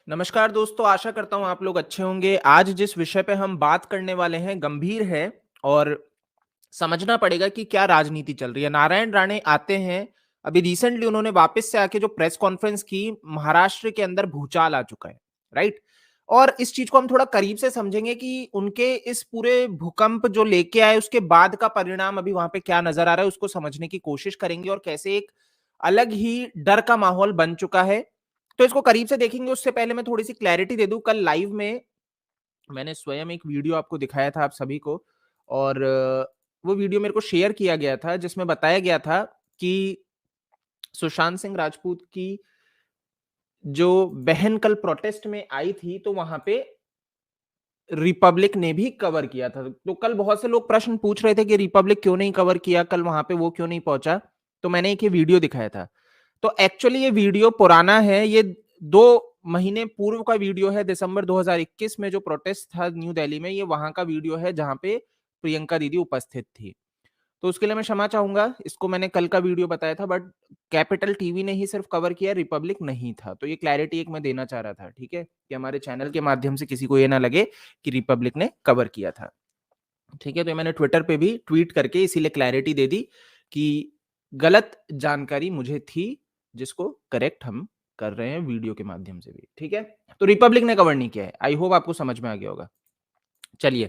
नमस्कार दोस्तों, आशा करता हूँ आप लोग अच्छे होंगे। आज जिस विषय पे हम बात करने वाले हैं गंभीर है और समझना पड़ेगा कि क्या राजनीति चल रही है। नारायण राणे आते हैं, अभी रिसेंटली उन्होंने वापस से आके जो प्रेस कॉन्फ्रेंस की, महाराष्ट्र के अंदर भूचाल आ चुका है, राइट? और इस चीज को हम थोड़ा करीब से समझेंगे कि उनके इस पूरे भूकंप जो लेके आए उसके बाद का परिणाम अभी वहां पे क्या नजर आ रहा है, उसको समझने की कोशिश करेंगे और कैसे एक अलग ही डर का माहौल बन चुका है। तो इसको करीब से देखेंगे। उससे पहले मैं थोड़ी सी क्लैरिटी दे दूं, कल लाइव में मैंने स्वयं एक वीडियो आपको दिखाया था आप सभी को, और वो वीडियो मेरे को शेयर किया गया था जिसमें बताया गया था कि सुशांत सिंह राजपूत की जो बहन कल प्रोटेस्ट में आई थी, तो वहां पे रिपब्लिक ने भी कवर किया था। तो कल बहुत से लोग प्रश्न पूछ रहे थे कि रिपब्लिक क्यों नहीं कवर किया, कल वहां पे वो क्यों नहीं पहुंचा। तो मैंने एक ये वीडियो दिखाया था। तो एक्चुअली ये वीडियो पुराना है, ये 2 महीने पूर्व का वीडियो है। दिसंबर 2021 में जो प्रोटेस्ट था न्यू दिल्ली में, ये वहां का वीडियो है जहां पे प्रियंका दीदी उपस्थित थी। तो उसके लिए मैं क्षमा चाहूंगा, इसको मैंने कल का वीडियो बताया था, बट कैपिटल टीवी ने ही सिर्फ कवर किया, रिपब्लिक नहीं था। तो ये क्लैरिटी एक मैं देना चाह रहा था, ठीक है, कि हमारे चैनल के माध्यम से किसी को ये ना लगे कि रिपब्लिक ने कवर किया था। ठीक है, तो मैंने ट्विटर पे भी ट्वीट करके इसीलिए क्लैरिटी दे दी कि गलत जानकारी मुझे थी, जिसको करेक्ट हम कर रहे हैं वीडियो के माध्यम से भी। ठीक है, तो रिपब्लिक ने कवर नहीं किया है। आई होप आपको समझ में आ गया होगा। चलिए,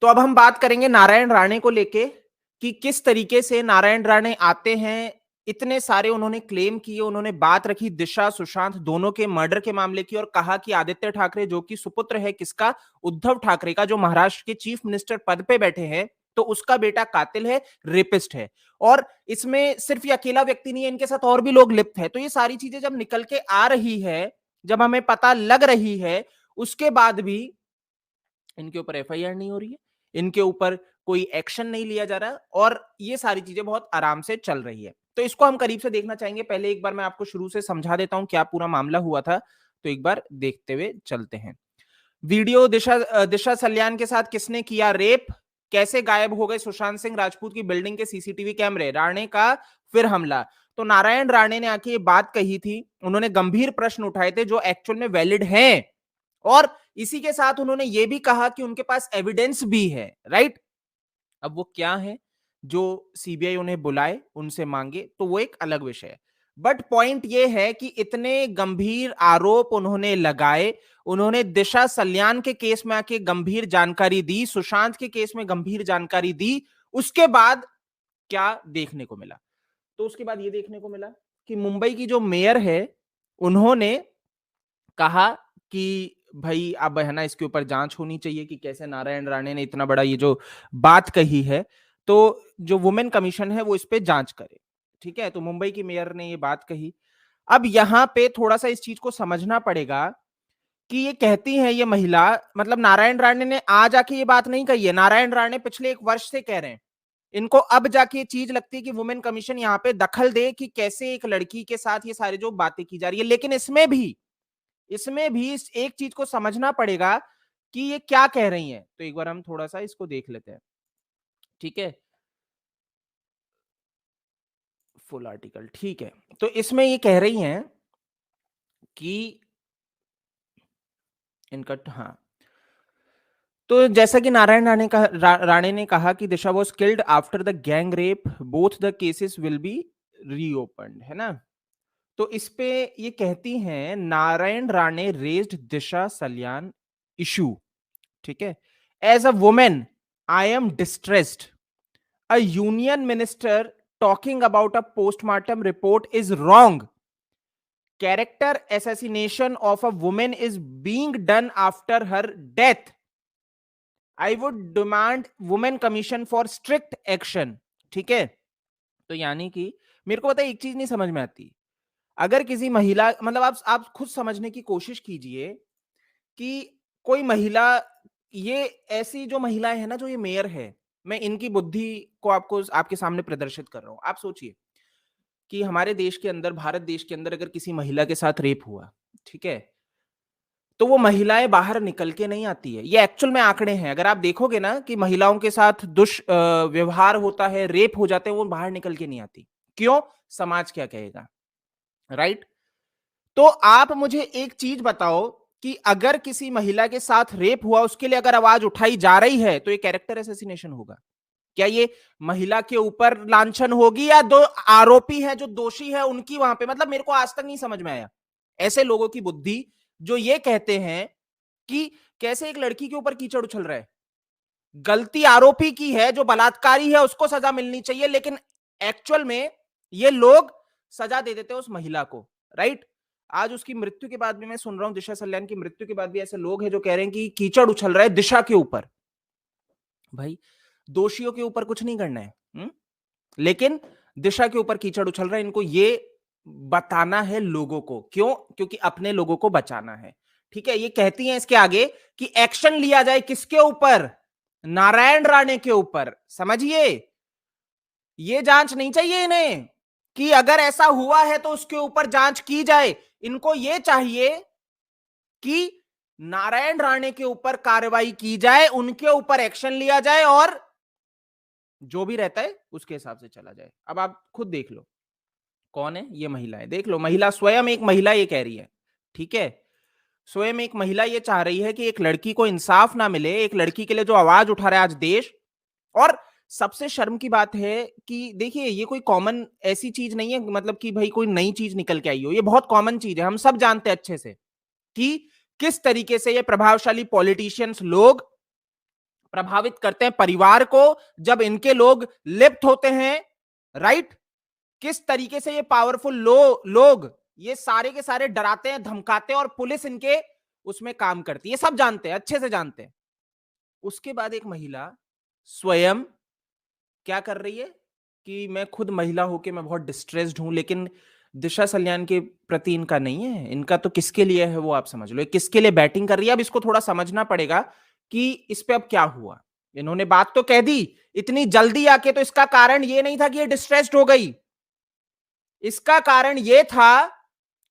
तो अब हम बात करेंगे नारायण राणे को लेके कि किस तरीके से नारायण राणे आते हैं। इतने सारे उन्होंने क्लेम किए, उन्होंने बात रखी दिशा सुशांत दोनों के मर्डर के मामले की, और कहा कि आदित्य ठाकरे जो कि सुपुत्र है किसका, उद्धव ठाकरे का, जो महाराष्ट्र के चीफ मिनिस्टर पद पे बैठे हैं, तो उसका बेटा कातिल है, रेपिस्ट है। और इसमें सिर्फ ये अकेला व्यक्ति नहीं है, इनके साथ और भी लोग लिप्त है। तो ये सारी चीजें जब निकल के आ रही है, जब हमें पता लग रही है, उसके बाद भी इनके ऊपर एफआईआर नहीं हो रही है, इनके ऊपर कोई एक्शन नहीं लिया जा रहा, और ये सारी चीजें बहुत आराम से चल रही है। तो इसको हम करीब से देखना चाहेंगे। पहले एक बार मैं आपको शुरू से समझा देता हूं क्या पूरा मामला हुआ था, तो एक बार देखते हुए चलते हैं। वीडियो, दिशा सल्यान के साथ किसने किया रेप, कैसे गायब हो गए सुशांत सिंह राजपूत की बिल्डिंग के सीसीटीवी कैमरे, राणे का फिर हमला। तो नारायण राणे ने आके ये बात कही थी, उन्होंने गंभीर प्रश्न उठाए थे जो एक्चुअल में वैलिड हैं, और इसी के साथ उन्होंने ये भी कहा कि उनके पास एविडेंस भी है, राइट? अब वो क्या है जो सीबीआई उन्हें बुलाए, उनसे मांगे, तो वो एक अलग विषय है। बट पॉइंट ये है कि इतने गंभीर आरोप उन्होंने लगाए, उन्होंने दिशा सल्यान के केस में आके गंभीर जानकारी दी, सुशांत के केस में गंभीर जानकारी दी, उसके बाद क्या देखने को मिला? तो उसके बाद ये देखने को मिला कि मुंबई की जो मेयर है, उन्होंने कहा कि भाई अब है ना, इसके ऊपर जांच होनी चाहिए कि कैसे नारायण राणे ने इतना बड़ा ये जो बात कही है, तो जो वुमेन कमीशन है वो इस पे जांच करे। ठीक है, तो मुंबई की मेयर ने ये बात कही। अब यहां पे थोड़ा सा इस चीज को समझना पड़ेगा कि ये कहती है ये महिला, मतलब नारायण राणे ने आज आके ये बात नहीं कही है, नारायण राणे पिछले 1 वर्ष से कह रहे हैं। इनको अब जाके ये चीज लगती है कि वुमेन कमीशन यहाँ पे दखल दे कि कैसे एक लड़की के साथ ये सारी जो बातें की जा रही है। लेकिन इसमें भी इस एक चीज को समझना पड़ेगा कि ये क्या कह रही हैं। तो एक बार हम थोड़ा सा इसको देख लेते हैं, ठीक है, फुल आर्टिकल। ठीक है, तो इसमें ये कह रही हैं कि इनका, हाँ, तो जैसा कि नारायण राणे ने कहा कि Disha was killed after the gang rape, both the cases will be reopened, है ना? तो इस पे ये कहती हैं नारायण राणे रेज्ड दिशा सल्यान इशू, ठीक है, as a woman I am distressed, a union minister talking about a postmortem report is wrong, character assassination of a woman is being done after her death, I would demand women commission for strict action। ठीक है, तो यानी कि मेरे को पता है एक चीज नहीं समझ में आती, अगर किसी महिला, मतलब आप खुद समझने की कोशिश कीजिए कि कोई महिला, ये ऐसी जो महिलाएं हैं ना, जो ये मेयर है, मैं इनकी बुद्धि को आपको आपके सामने प्रदर्शित कर रहा हूं। आप सोचिए कि हमारे देश के अंदर, भारत देश के अंदर, अगर किसी महिला के साथ रेप हुआ, ठीक है, तो वो महिलाएं बाहर निकल के नहीं आती है। ये एक्चुअल में आंकड़े हैं, अगर आप देखोगे ना कि महिलाओं के साथ व्यवहार होता है, रेप हो जाते हैं, वो बाहर निकल के नहीं आती। क्यों? समाज क्या कहेगा, राइट? तो आप मुझे एक चीज बताओ कि अगर किसी महिला के साथ रेप हुआ, उसके लिए अगर आवाज उठाई जा रही है, तो ये कैरेक्टर असैसिनेशन होगा। क्या ये महिला के ऊपर लांछन होगी, या दो आरोपी है जो दोषी है उनकी वहां पे? मतलब मेरे को आज तक नहीं समझ में आया ऐसे लोगों की बुद्धि जो ये कहते हैं कि कैसे एक लड़की के ऊपर कीचड़ उछल रहा है। गलती आरोपी की है, जो बलात्कारी है उसको सजा मिलनी चाहिए, लेकिन एक्चुअल में ये लोग सजा दे देते हैं उस महिला को, राइट? आज उसकी मृत्यु के बाद भी मैं सुन रहा हूं, दिशा सल्यान की मृत्यु के बाद भी ऐसे लोग हैं जो कह रहे हैं कि कीचड़ उछल रहा है दिशा के ऊपर। भाई, दोषियों के ऊपर कुछ नहीं करना है, लेकिन दिशा के ऊपर कीचड़ उछल रहा है, इनको ये बताना है लोगों को। क्यों? क्योंकि अपने लोगों को बचाना है। ठीक है, ये कहती हैं इसके आगे कि एक्शन लिया जाए किसके ऊपर? नारायण राणे के ऊपर। समझिए, ये जांच नहीं चाहिए इन्हें कि अगर ऐसा हुआ है तो उसके ऊपर जांच की जाए। इनको ये चाहिए कि नारायण राणे के ऊपर कार्रवाई की जाए, उनके ऊपर एक्शन लिया जाए, और जो भी रहता है उसके हिसाब से चला जाए। अब आप खुद देख लो कौन है ये महिला है। देख लो, महिला स्वयं एक महिला ये कह रही है। ठीक है, स्वयं एक महिला ये चाह रही है कि एक लड़की को इंसाफ ना मिले, एक लड़की के लिए जो आवाज उठा रहा है आज देश। और सबसे शर्म की बात है कि देखिए, ये कोई कॉमन ऐसी चीज नहीं है, मतलब कि भाई कोई नई चीज निकल के आई हो। ये बहुत कॉमन चीज है, हम सब जानते हैं अच्छे से कि किस तरीके से ये प्रभावशाली पॉलिटिशियंस लोग प्रभावित करते हैं परिवार को जब इनके लोग लिप्त होते हैं, राइट? किस तरीके से ये पावरफुल लोग ये सारे के सारे डराते हैं, धमकाते हैं, और पुलिस इनके उसमें काम करती है। ये सब जानते हैं, अच्छे से जानते हैं। उसके बाद एक महिला स्वयं क्या कर रही है कि मैं खुद महिला होके मैं बहुत डिस्ट्रेस्ड हूं, लेकिन दिशा सल्यान के प्रति इनका नहीं है। इनका तो किसके लिए है वो आप समझ लो, किसके लिए बैटिंग कर रही है। अब इसको थोड़ा समझना पड़ेगा कि इस पे अब क्या हुआ। इन्होंने बात तो कह दी इतनी जल्दी आके, तो इसका कारण ये नहीं था कि ये डिस्ट्रेस्ड हो गई। इसका कारण यह था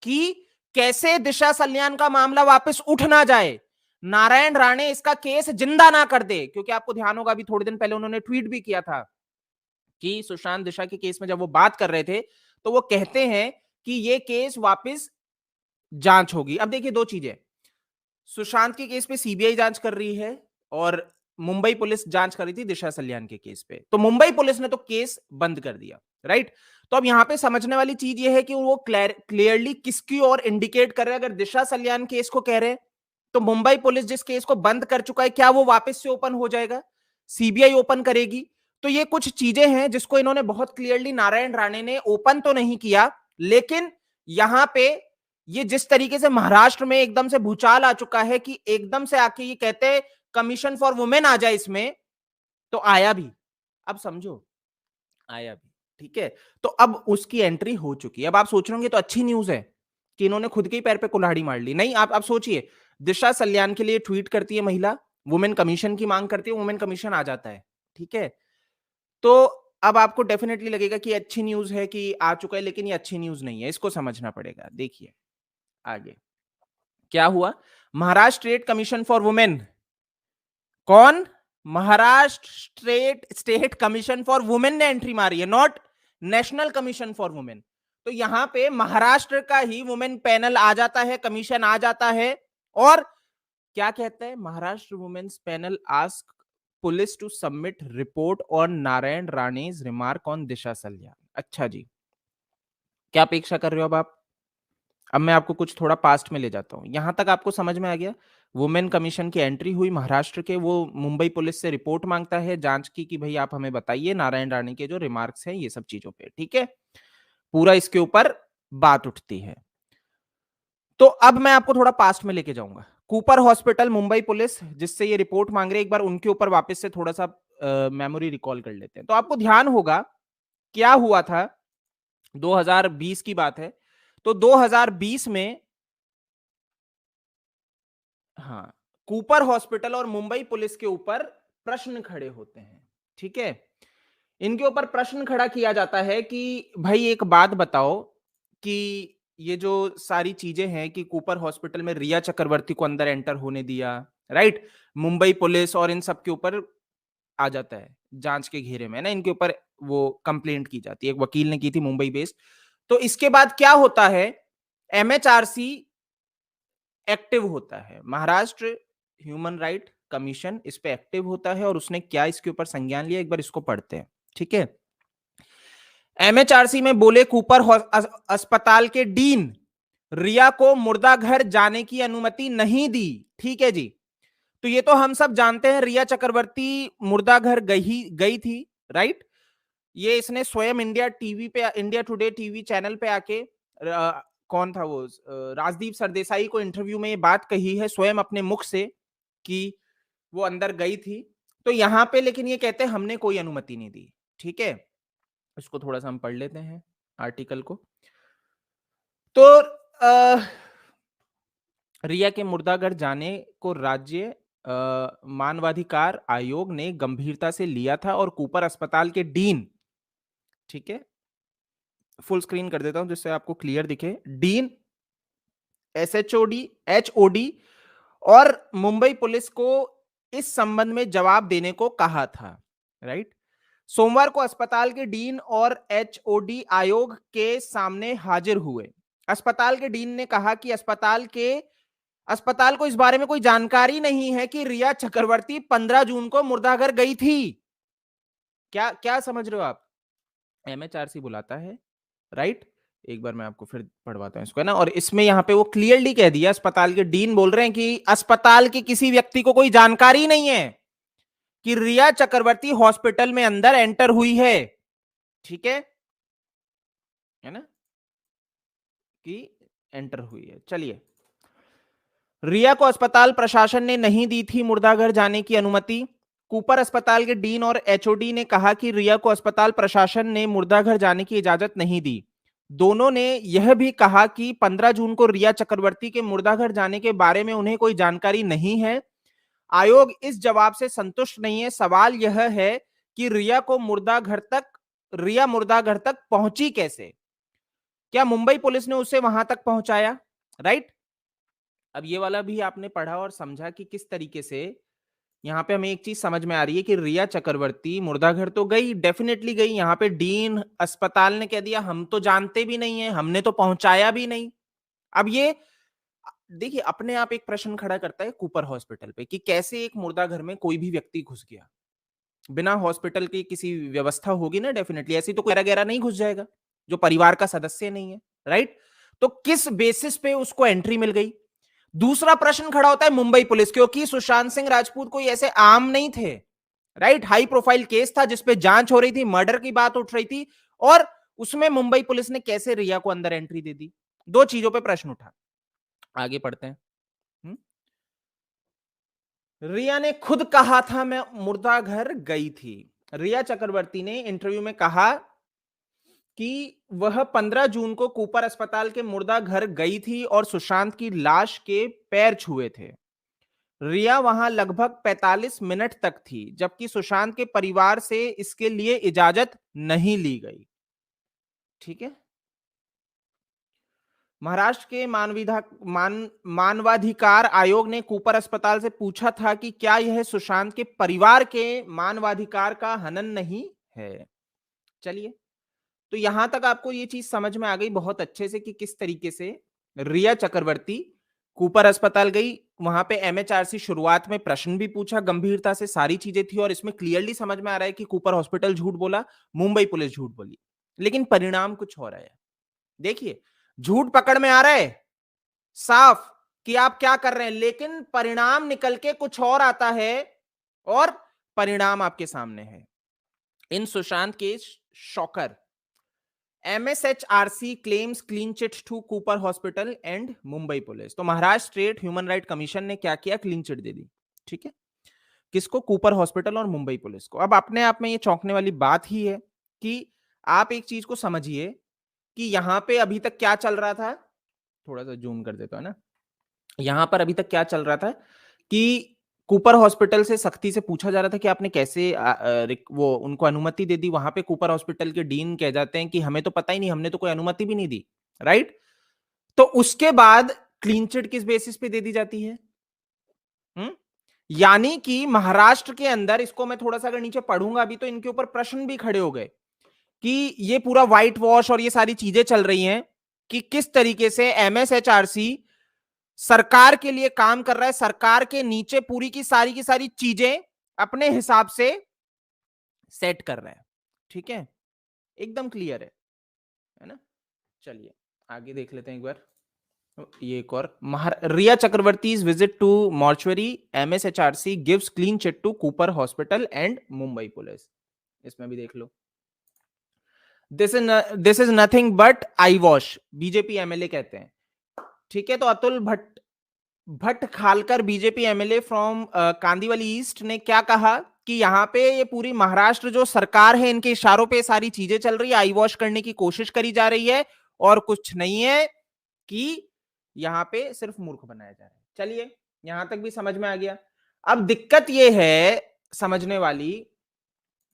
कि कैसे दिशा सल्यान का मामला वापस उठ ना जाए, नारायण राणे इसका केस जिंदा ना कर दे। क्योंकि आपको ध्यान होगा, अभी थोड़े दिन पहले उन्होंने ट्वीट भी किया था कि सुशांत दिशा के केस में जब वो बात कर रहे थे, तो वो कहते हैं कि ये केस वापस जांच होगी। अब देखिए, दो चीजें, सुशांत के केस पे सीबीआई जांच कर रही है, और मुंबई पुलिस जांच कर रही थी दिशा सल्यान के केस पे। तो मुंबई पुलिस ने तो केस बंद कर दिया, राइट? तो अब यहां पे समझने वाली चीज ये है कि वो क्लियरली किसकी ओर इंडिकेट कर रहे हैं। अगर दिशा सल्यान केस को कह रहे हैं, तो मुंबई पुलिस जिस केस को बंद कर चुका है, क्या वो वापस से ओपन हो जाएगा? सीबीआई ओपन करेगी? तो ये कुछ चीजें हैं जिसको इन्होंने बहुत क्लियरली, नारायण राणे ने ओपन तो नहीं किया, लेकिन यहां पे ये जिस तरीके से महाराष्ट्र में एकदम से भूचाल आ चुका है कि एकदम से आके ये कहते हैं कमीशन फॉर वुमेन आ जाए इसमें, तो आया भी। अब समझो, आया भी। ठीक है, तो अब उसकी एंट्री हो चुकी है। अब आप सोच रहे होंगे तो अच्छी न्यूज है कि इन्होंने खुद के ही पैर पे कुल्हाड़ी मार ली। नहीं, आप सोचिए, दिशा सल्यान के लिए ट्वीट करती है महिला, वुमेन कमीशन की मांग करती है, वुमेन कमीशन आ जाता है। ठीक है, तो अब आपको डेफिनेटली लगेगा कि अच्छी न्यूज है कि आ चुका है, लेकिन ये अच्छी न्यूज नहीं है, इसको समझना पड़ेगा। देखिए आगे क्या हुआ। Maharashtra state commission for women, कौन? Maharashtra state commission for women ने एंट्री मारी है, not national commission for women. तो यहां पे महाराष्ट्र का ही वुमेन पैनल आ जाता है, कमीशन आ जाता है, और क्या कहता है? Maharashtra women's panel ask police to submit report on Narayan Rane's remark on Disha Salian. अच्छा जी, क्या अपेक्षा कर रहे हो अब आप? अब मैं आपको कुछ थोड़ा पास्ट में ले जाता हूं। यहां तक आपको समझ में आ गया? वुमेन कमीशन की एंट्री हुई महाराष्ट्र के, वो मुंबई पुलिस से रिपोर्ट मांगता है जांच की कि भाई आप हमें बताइए नारायण राणे के जो रिमार्क्स हैं ये सब चीजों पे। ठीक है, पूरा इसके ऊपर बात उठती है। तो अब मैं आपको थोड़ा पास्ट में लेके जाऊंगा। कूपर हॉस्पिटल, मुंबई पुलिस जिससे ये रिपोर्ट मांग रहे हैं, एक बार उनके ऊपर वापस से थोड़ा सा मेमोरी रिकॉल कर लेते हैं। तो आपको ध्यान होगा क्या हुआ था, 2020 की बात है। तो 2020 में, हाँ, कूपर हॉस्पिटल और मुंबई पुलिस के ऊपर प्रश्न खड़े होते हैं। ठीक है, इनके ऊपर प्रश्न खड़ा किया जाता है कि भाई एक बात बताओ कि ये जो सारी चीजें हैं कि कूपर हॉस्पिटल में रिया चक्रवर्ती को अंदर एंटर होने दिया, राइट? मुंबई पुलिस और इन सब के ऊपर आ जाता है जांच के घेरे में ना, इनके ऊपर वो कंप्लेंट की जाती है, एक वकील ने की थी मुंबई बेस्ड। तो इसके बाद क्या होता है, एमएचआरसी एक्टिव होता है। महाराष्ट्र ह्यूमन राइट कमीशन इस पे एक्टिव होता है और उसने क्या इसके ऊपर संज्ञान लिया, एक बार इसको पढ़ते हैं। ठीक है, एमएचआरसी में बोले कूपर अस्पताल के डीन रिया को मुर्दा घर जाने की अनुमति नहीं दी। ठीक है जी, तो ये तो हम सब जानते हैं, रिया चक्रवर्ती मुर्दा घर गई थी, राइट। ये इसने स्वयं इंडिया टीवी पे, इंडिया टुडे टीवी चैनल पे आके कौन था वो, राजदीप सरदेसाई को इंटरव्यू में ये बात कही है स्वयं अपने मुख से कि वो अंदर गई थी। तो यहां पे लेकिन ये कहते हैं हमने कोई अनुमति नहीं दी। ठीक है, इसको थोड़ा सा हम पढ़ लेते हैं आर्टिकल को। तो रिया के मुर्दाघर जाने को राज्य मानवाधिकार आयोग ने गंभीरता से लिया था और कूपर अस्पताल के डीन, ठीक है, फुल स्क्रीन कर देता हूं जिससे आपको क्लियर दिखे, डीन एचओडी और मुंबई पुलिस को इस संबंध में जवाब देने को कहा था, राइट। सोमवार को अस्पताल के डीन और एचओडी आयोग के सामने हाजिर हुए। अस्पताल के डीन ने कहा कि अस्पताल को इस बारे में कोई जानकारी नहीं है कि रिया चक्रवर्ती 15 जून को मुर्दाघर गई थी। क्या क्या समझ रहे हो आप? एमएचआरसी बुलाता है, राइट। एक बार मैं आपको फिर पढ़वाता हूं इसको, है ना। और इसमें यहां पे वो क्लियरली कह दिया, अस्पताल के डीन बोल रहे हैं कि अस्पताल के किसी व्यक्ति को कोई जानकारी नहीं है कि रिया चक्रवर्ती हॉस्पिटल में अंदर एंटर हुई है। ठीक है ना, कि एंटर हुई है। चलिए, रिया को अस्पताल प्रशासन ने नहीं दी थी मुर्दाघर जाने की अनुमति। कूपर अस्पताल के डीन और एचओडी ने कहा कि रिया को अस्पताल प्रशासन ने मुर्दाघर जाने की इजाजत नहीं दी। दोनों ने यह भी कहा कि 15 जून को रिया चक्रवर्ती के मुर्दाघर जाने के बारे में उन्हें कोई जानकारी नहीं है। आयोग इस जवाब से संतुष्ट नहीं है। सवाल यह है कि रिया मुर्दाघर तक पहुंची कैसे? क्या मुंबई पुलिस ने उसे वहां तक पहुंचाया? राइट। अब ये वाला भी आपने पढ़ा और समझा कि किस तरीके से यहां पे हमें एक चीज समझ में आ रही है कि रिया चक्रवर्ती मुर्दाघर तो गई, डेफिनेटली गई। यहां पे डीन अस्पताल ने कह दिया हम तो जानते भी नहीं है, हमने तो पहुंचाया भी नहीं। अब ये देखिए अपने आप एक प्रश्न खड़ा करता है कूपर हॉस्पिटल पे कि कैसे एक मुर्दाघर में कोई भी व्यक्ति घुस गया बिना हॉस्पिटल की किसी व्यवस्था होगी ना, डेफिनेटली ऐसी तो कोई गहरा नहीं घुस जाएगा जो परिवार का सदस्य नहीं है, राइट। तो किस बेसिस पे उसको एंट्री मिल गई? दूसरा प्रश्न खड़ा होता है मुंबई पुलिस, क्योंकि सुशांत सिंह राजपूत कोई ऐसे आम नहीं थे, राइट। हाई प्रोफाइल केस था जिसपे जांच हो रही थी, मर्डर की बात उठ रही थी, और उसमें मुंबई पुलिस ने कैसे रिया को अंदर एंट्री दे दी? दो चीजों पे प्रश्न उठा। आगे पढ़ते हैं। रिया ने खुद कहा था मैं मुर्दाघर गई थी। रिया चक्रवर्ती ने इंटरव्यू में कहा कि वह 15 जून को कूपर अस्पताल के मुर्दाघर गई थी और सुशांत की लाश के पैर छुए थे। रिया वहां लगभग 45 मिनट तक थी, जबकि सुशांत के परिवार से इसके लिए इजाजत नहीं ली गई। ठीक है, महाराष्ट्र के मानवाधिकार आयोग ने कूपर अस्पताल से पूछा था कि क्या यह सुशांत के परिवार के मानवाधिकार का हनन नहीं है। चलिए, तो यहां तक आपको ये चीज समझ में आ गई बहुत अच्छे से कि किस तरीके से रिया चक्रवर्ती कूपर अस्पताल गई। वहां पे एमएचआरसी शुरुआत में प्रश्न भी पूछा, गंभीरता से सारी चीजें थी, और इसमें क्लियरली समझ में आ रहा है कि कूपर हॉस्पिटल झूठ बोला, मुंबई पुलिस झूठ बोली, लेकिन परिणाम कुछ और आया। देखिए, झूठ पकड़ में आ रहा है साफ कि आप क्या कर रहे हैं, लेकिन परिणाम निकल के कुछ और आता है, और परिणाम आपके सामने है। In Sushant case shocker, MSHRC claims clean chit to Cooper hospital and Mumbai police. तो Maharashtra state human right commission ने क्या किया? क्लीन चिट दे दी। ठीक है, किसको? कूपर हॉस्पिटल और मुंबई पुलिस को। अब अपने आप में ये चौंकने वाली बात ही है कि आप एक चीज को समझिए कि यहां पे अभी तक क्या चल रहा था, थोड़ा सा जूम कर देता है ना, यहां पर अभी तक क्या चल रहा था कि कूपर हॉस्पिटल से सख्ती से पूछा जा रहा था कि आपने कैसे वो उनको अनुमति दे दी। वहां पे कूपर हॉस्पिटल के डीन कह जाते हैं कि हमें तो पता ही नहीं, हमने तो कोई अनुमति भी नहीं दी, राइट। तो उसके बाद क्लीन चिट किस बेसिस पे दे दी जाती है? यानी कि महाराष्ट्र के अंदर, इसको मैं थोड़ा सा अगर नीचे पढ़ूंगा अभी तो इनके ऊपर प्रश्न भी खड़े हो गए कि ये पूरा व्हाइट वॉश और ये सारी चीजें चल रही हैं कि किस तरीके से MSHRC सरकार के लिए काम कर रहा है, सरकार के नीचे पूरी की सारी चीजें अपने हिसाब से सेट कर रहा है। ठीक है, एकदम क्लियर है ना। चलिए आगे देख लेते हैं एक बार। ये एक और रिया चक्रवर्ती's visit to mortuary, MSHRC gives clean chit to Cooper hospital and Mumbai police. इसमें भी देख लो। This is nothing but eyewash, BJP MLA कहते हैं। ठीक है, तो Atul Bhatt Bhatkhalkar BJP MLA from Kandivali east ने क्या कहा कि यहाँ पे ये पूरी महाराष्ट्र जो सरकार है इनके इशारों पे सारी चीजें चल रही है, आई वॉश करने की कोशिश करी जा रही है और कुछ नहीं है, कि यहाँ पे सिर्फ मूर्ख बनाया जा रहा है। चलिए यहां तक भी समझ में आ गया। अब दिक्कत ये है समझने वाली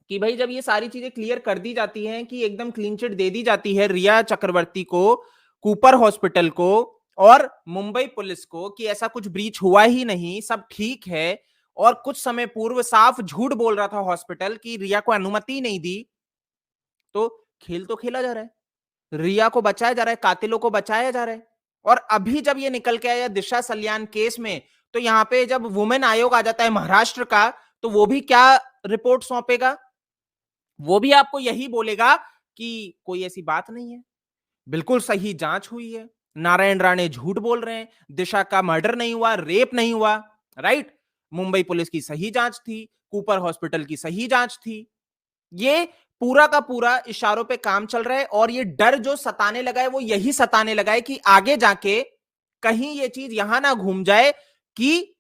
कि भाई जब ये सारी चीजें क्लियर कर दी जाती हैं कि एकदम क्लीन चिट दे दी जाती है रिया चक्रवर्ती को, कूपर हॉस्पिटल को और मुंबई पुलिस को कि ऐसा कुछ ब्रीच हुआ ही नहीं, सब ठीक है, और कुछ समय पूर्व साफ झूठ बोल रहा था हॉस्पिटल कि रिया को अनुमति नहीं दी, तो खेल तो खेला जा रहा है, रिया को बचाया जा रहा है, कातिलों को बचाया जा रहा है। और अभी जब ये निकल के आया दिशा सल्यान केस में, तो यहां पे जब वुमेन आयोग आ जाता है महाराष्ट्र का, तो वो भी क्या रिपोर्ट सौंपेगा, वो भी आपको यही बोलेगा कि कोई ऐसी बात नहीं है, बिल्कुल सही जांच हुई है, नारायण राणे झूठ बोल रहे हैं, दिशा का मर्डर नहीं हुआ, रेप नहीं हुआ, राइट, मुंबई पुलिस की सही जांच थी, कूपर हॉस्पिटल की सही जांच थी। ये पूरा का पूरा इशारों पे काम चल रहा है, और ये डर जो सताने लगा है वो यही सताने लगा है कि आगे जाके कहीं ये चीज यहां ना घूम जाए कि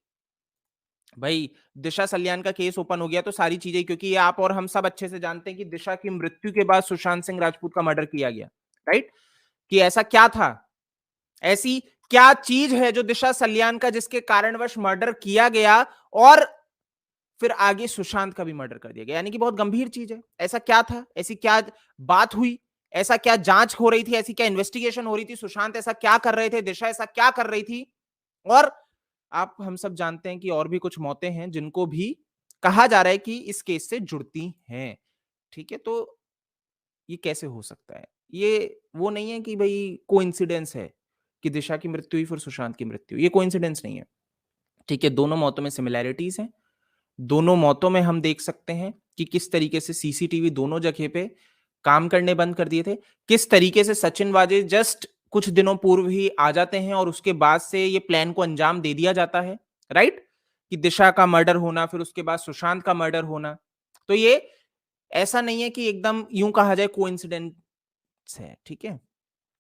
भाई दिशा सल्यान का केस ओपन हो गया तो सारी चीजें, क्योंकि ये आप और हम सब अच्छे से जानते हैं कि दिशा की मृत्यु के बाद सुशांत सिंह राजपूत का मर्डर किया गया, राइट, कि ऐसा क्या था, ऐसी क्या चीज है जो दिशा सल्यान का जिसके कारणवश मर्डर किया गया और फिर आगे सुशांत का भी मर्डर कर दिया गया, यानी कि बहुत गंभीर चीज है। ऐसा क्या था, ऐसी क्या बात हुई, ऐसा क्या जांच हो रही थी, ऐसी क्या इन्वेस्टिगेशन हो रही थी, सुशांत ऐसा क्या कर रहे थे, दिशा ऐसा क्या कर रही थी। और आप हम सब जानते हैं कि और भी कुछ मौतें हैं जिनको भी कहा जा रहा है कि इस केस से जुड़ती हैं। ठीक है, तो ये कैसे हो सकता है, ये वो नहीं है कि भाई कोइंसिडेंस है कि दिशा की मृत्यु हुई फिर सुशांत की मृत्यु, ये कोइंसिडेंस नहीं है। ठीक है, दोनों मौतों में सिमिलैरिटीज हैं, दोनों मौतों में हम देख सकते हैं कि किस तरीके से सीसीटीवी दोनों जगह पे काम करने बंद कर दिए थे, किस तरीके से सचिन वाजे जस्ट कुछ दिनों पूर्व ही आ जाते हैं और उसके बाद से ये प्लान को अंजाम दे दिया जाता है, राइट, कि दिशा का मर्डर होना फिर उसके बाद सुशांत का मर्डर होना। तो ये ऐसा नहीं है कि एकदम यूं कहा जाए कोइंसिडेंस है। ठीक है,